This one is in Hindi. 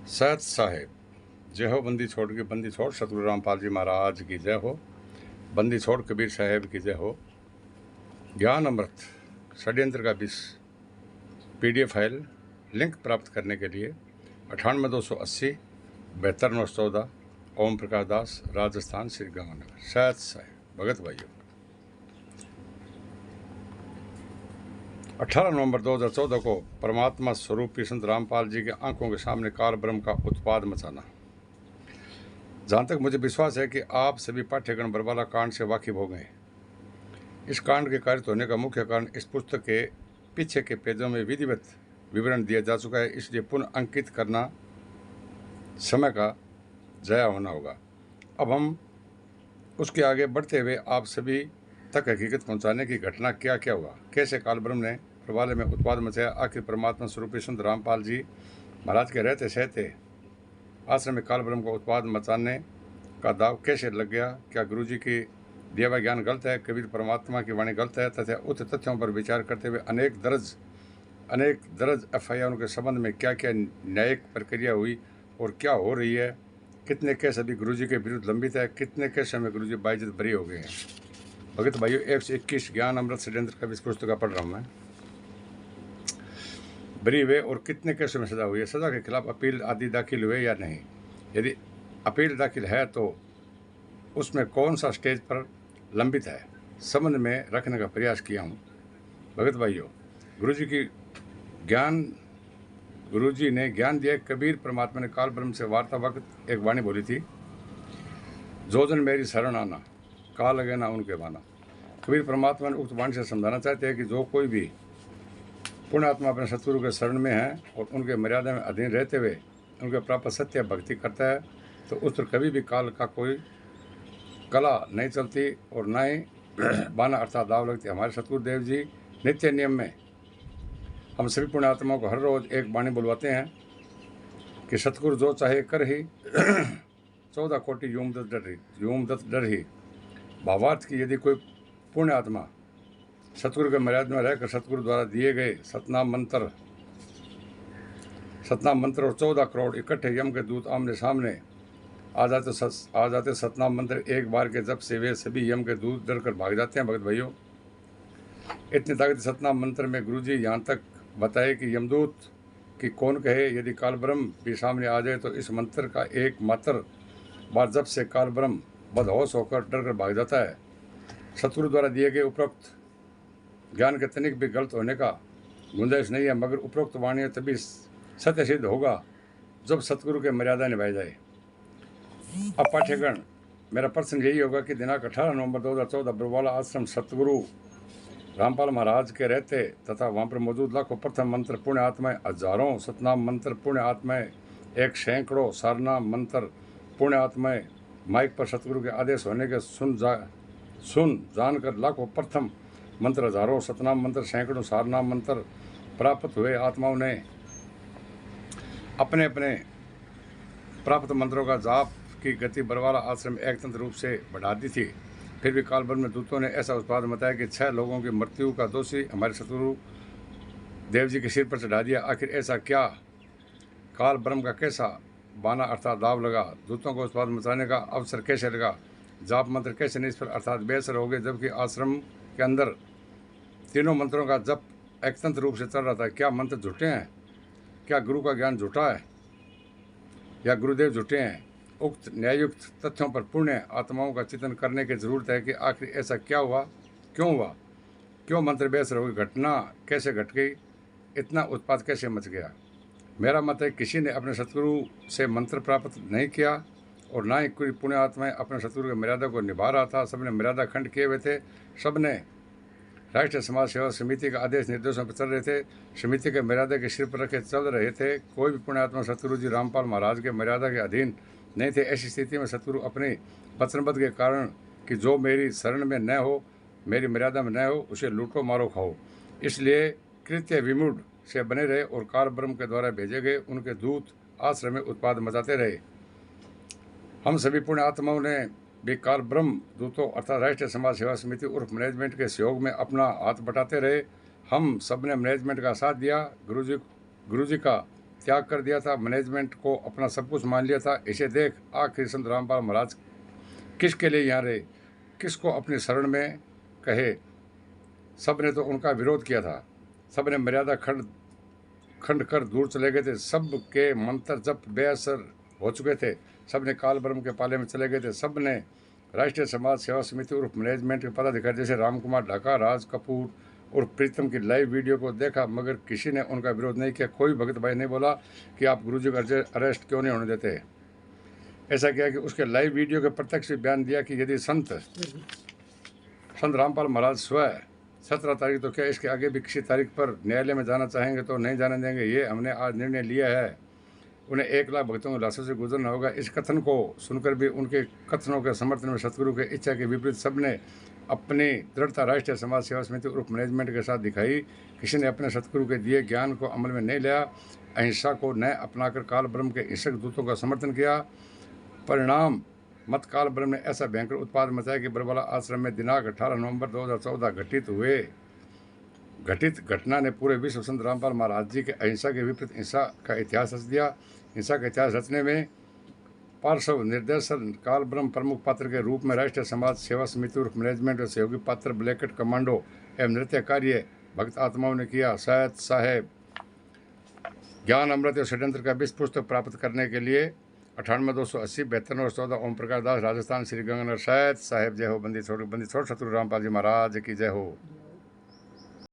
सैयद साहेब जय हो। बंदी छोड़ के बंदी छोड़ सतगुरु रामपाल जी महाराज की जय हो। बंदी छोड़ कबीर साहेब की जय हो। ज्ञान अमृत षड्यंत्र का विष PDF फाइल लिंक प्राप्त करने के लिए 98 280 72 914 ओम प्रकाश दास, राजस्थान, श्री गंगानगर। सैयद साहेब भगत भाइयों, 18 नवंबर 2014 को परमात्मा स्वरूपी संत रामपाल जी के आंखों के सामने काल ब्रह्म का उत्पाद मचाना। जहाँ तक मुझे विश्वास है कि आप सभी पाठ्यक्रम बरवाला कांड से वाकिफ हो गए। इस कांड के कारित होने का मुख्य कारण इस पुस्तक के पीछे के पेजों में विधिवत विवरण दिया जा चुका है, इसलिए पुनः अंकित करना समय का ज़ाया होना होगा। अब हम उसके आगे बढ़ते हुए आप सभी तक हकीकत पहुंचाने की घटना क्या क्या हुआ, कैसे काल ब्रह्म ने बरवाले में उत्पाद मचाया, आखिर परमात्मा स्वरूपी संत रामपाल जी महाराज के रहते सहते आश्रम में काल ब्रह्म को उत्पाद मचाने का दाव कैसे लग गया, क्या गुरु जी की दिया हुआ ज्ञान गलत है, कबीर परमात्मा की वाणी गलत है, तथा उक्त तथ्यों पर विचार करते हुए अनेक दर्ज FIR के संबंध में क्या क्या न्यायिक प्रक्रिया हुई और क्या हो रही है, कितने केस अभी गुरु जी के विरुद्ध लंबित है, कितने केस में गुरु जी बाइज्जत बरी हो गए हैं। भगत भाइयों, 121 ज्ञान अमृत षड्यंत्र का इस पुस्तक का पढ़ रहा हूँ मैं। बरी हुए और कितने केसों में सजा हुई है, सजा के खिलाफ अपील आदि दाखिल हुए या नहीं, यदि अपील दाखिल है तो उसमें कौन सा स्टेज पर लंबित है, संबंध में रखने का प्रयास किया हूँ। भगत भाइयों, गुरु जी ने ज्ञान दिया। कबीर परमात्मा ने काल ब्रह्म से वार्ता वक्त एक वाणी बोली थी, जो जन मेरी शरण आना, काल लगे ना उनके माना। कबीर परमात्मा ने उक्त वाणी से समझाना चाहते हैं कि जो कोई भी पुण्यात्मा अपने सतगुरु के शरण में है और उनके मर्यादा में अधीन रहते हुए उनके प्राप्त सत्य भक्ति करता है, तो उस पर कभी भी काल का कोई कला नहीं चलती और ना ही बाना अर्थात दाव लगती। हमारे सतगुरु देव जी नित्य नियम में हम सभी पुण्यात्माओं को हर रोज़ एक वाणी बुलवाते हैं कि सतगुरु जो चाहे कर ही 14 कोटि यूमदत डर ही। भावार्थ की यदि कोई पुण्यात्मा सतगुरु के मर्यादा में रहकर सतगुरु द्वारा दिए गए सतनाम मंत्र और 14 करोड़ इकट्ठे यम के दूत आमने सामने आ जाते सतनाम मंत्र एक बार के जब से वे सभी यम के दूत डरकर भाग जाते हैं। भगत भाइयों, इतनी ताकत सतनाम मंत्र में गुरु जी यहाँ तक बताए कि यमदूत की कौन कहे, यदि काल ब्रह्म भी सामने आ जाए तो इस मंत्र का एक मात्र बार जब से काल ब्रह्म बदहोश होकर डरकर भाग जाता है। सतगुरु द्वारा दिए गए उपरोक्त ज्ञान के तनिक भी गलत होने का गुंजाइश नहीं है, मगर उपरोक्त वाणी तभी सत्य सिद्ध होगा जब सतगुरु के मर्यादा निभाई जाए। अब पाठ्यक्रम मेरा प्रश्न यही होगा कि दिनांक 18 नवंबर 2014 बरवाला आश्रम सतगुरु रामपाल महाराज के रहते तथा वहाँ पर मौजूद लाखों प्रथम मंत्र पुण्य आत्माएं, हजारों सतनाम मंत्र पुण्य आत्माएं, 1 सैकड़ों सारनाम मंत्र पुण्य आत्माएं माइक पर सतगुरु के आदेश होने के सुन जानकर लाखों प्रथम मंत्र, हजारों सतनाम मंत्र, सैकड़ों सारनाम मंत्र प्राप्त हुए आत्माओं ने अपने अपने प्राप्त मंत्रों का जाप की गति बरवाला आश्रम में एकतंत्र रूप से बढ़ा दी थी। फिर भी काल ब्रह्म दूतों ने ऐसा उत्पाद मचाया कि 6 लोगों की मृत्यु का दोषी हमारे सतगुरु देव जी के सिर पर चढ़ा दिया। आखिर ऐसा क्या काल ब्रह्म का कैसा बाना अर्थात दाव लगा, दूतों को उत्पाद मचाने का अवसर कैसे लगा, जाप मंत्र कैसे निष्फल अर्थात बेअसर हो गए, जबकि आश्रम के अंदर तीनों मंत्रों का जप एकतंत्र रूप से चल रहा था। क्या मंत्र झूठे हैं? क्या गुरु का ज्ञान झूठा है या गुरुदेव झूठे हैं? उक्त न्यायुक्त तथ्यों पर पुण्य आत्माओं का चिंतन करने की जरूरत है कि आखिर ऐसा क्या हुआ, क्यों मंत्र बेअसर हो गई, घटना कैसे घट गई, इतना उत्पाद कैसे मच गया। मेरा मत है किसी ने अपने सतगुरु से मंत्र प्राप्त नहीं किया और ना ही कोई पुण्य आत्माएं अपने सतगुरु की मर्यादा को निभा रहा था। सबने मर्यादा खंड किए हुए थे, सबने राष्ट्रीय समाज सेवा समिति का आदेश निर्देशों पर चल रहे थे, समिति के मर्यादा के सिर पर रखे चल रहे थे। कोई भी पुण्यात्मा सतगुरु जी रामपाल महाराज के मर्यादा के अधीन नहीं थे। ऐसी स्थिति में सतगुरु अपने वचनबद्ध के कारण कि जो मेरी शरण में न हो, मेरी मर्यादा में न हो, उसे लूटो मारो खाओ, इसलिए कृत्य विमूढ़ से बने रहे और काल ब्रह्म के द्वारा भेजे गए उनके दूत आश्रम में उत्पाद मचाते रहे। हम सभी पुण्य आत्माओं ने भी काल ब्रह्म दूतों अर्थात राष्ट्रीय समाज सेवा समिति उर्फ मैनेजमेंट के सहयोग में अपना हाथ बटाते रहे। हम सब ने मैनेजमेंट का साथ दिया। गुरु जी का त्याग कर दिया था, मैनेजमेंट को अपना सब कुछ मान लिया था। इसे देख आखिर संत रामपाल महाराज किसके लिए यहाँ रहे, किसको अपनी शरण में कहे। सब ने तो उनका विरोध किया था, सब ने मर्यादा खंड खंड कर दूर चले गए थे, सब के मंत्र जप बेअसर हो चुके थे, सब ने काल ब्रह्म के पाले में चले गए थे। सब ने राष्ट्रीय समाज सेवा समिति उर्फ मैनेजमेंट के पदाधिकारी जैसे राम कुमार ढाका, राज कपूर और प्रीतम की लाइव वीडियो को देखा, मगर किसी ने उनका विरोध नहीं किया। कोई भगत भाई नहीं बोला कि आप गुरुजी को अरेस्ट क्यों नहीं होने देते। ऐसा किया कि उसके लाइव वीडियो के प्रत्यक्ष बयान दिया कि यदि संत रामपाल महाराज स्वयं 17 तारीख तो क्या इसके आगे भी किसी तारीख पर न्यायालय में जाना चाहेंगे तो नहीं जाने देंगे। ये हमने आज निर्णय लिया है। उन्हें 1 लाख भक्तों के लाशों से गुजरना होगा। इस कथन को सुनकर भी उनके कथनों के समर्थन में सतगुरु के इच्छा के विपरीत सबने अपनी दृढ़ता राष्ट्रीय समाज सेवा समिति उर्फ मैनेजमेंट के साथ दिखाई। किसी ने अपने सतगुरु के दिए ज्ञान को अमल में नहीं लिया, अहिंसा को न अपनाकर काल ब्रह्म के हिंसक दूतों का समर्थन किया। परिणाम मत काल ब्रह्म ने ऐसा भयंकर उत्पाद मचाया कि बरवाला आश्रम में दिनांक 18 नवंबर 2014 घटित घटना ने पूरे विश्व संत रामपाल महाराज जी के अहिंसा के विपरीत हिंसा का इतिहास रच दिया। हिंसा का इतिहास रचने में पार्श्व निर्देशन काल ब्रह्म प्रमुख पात्र के रूप में राष्ट्रीय समाज सेवा समिति उर्फ मैनेजमेंट और सहयोगी पात्र ब्लैकेट कमांडो एवं नृत्य कार्य भक्त आत्माओं ने किया। शायद साहेब ज्ञान अमृत और षड्यंत्र का विश्व पुस्तक प्राप्त करने के लिए 98-280 72 और 14 ओम प्रकाश दास राजस्थान श्री गंगानगर। शायद साहेब जय हो। बंदी छोड़ सतगुरु रामपाल जी महाराज की जय हो।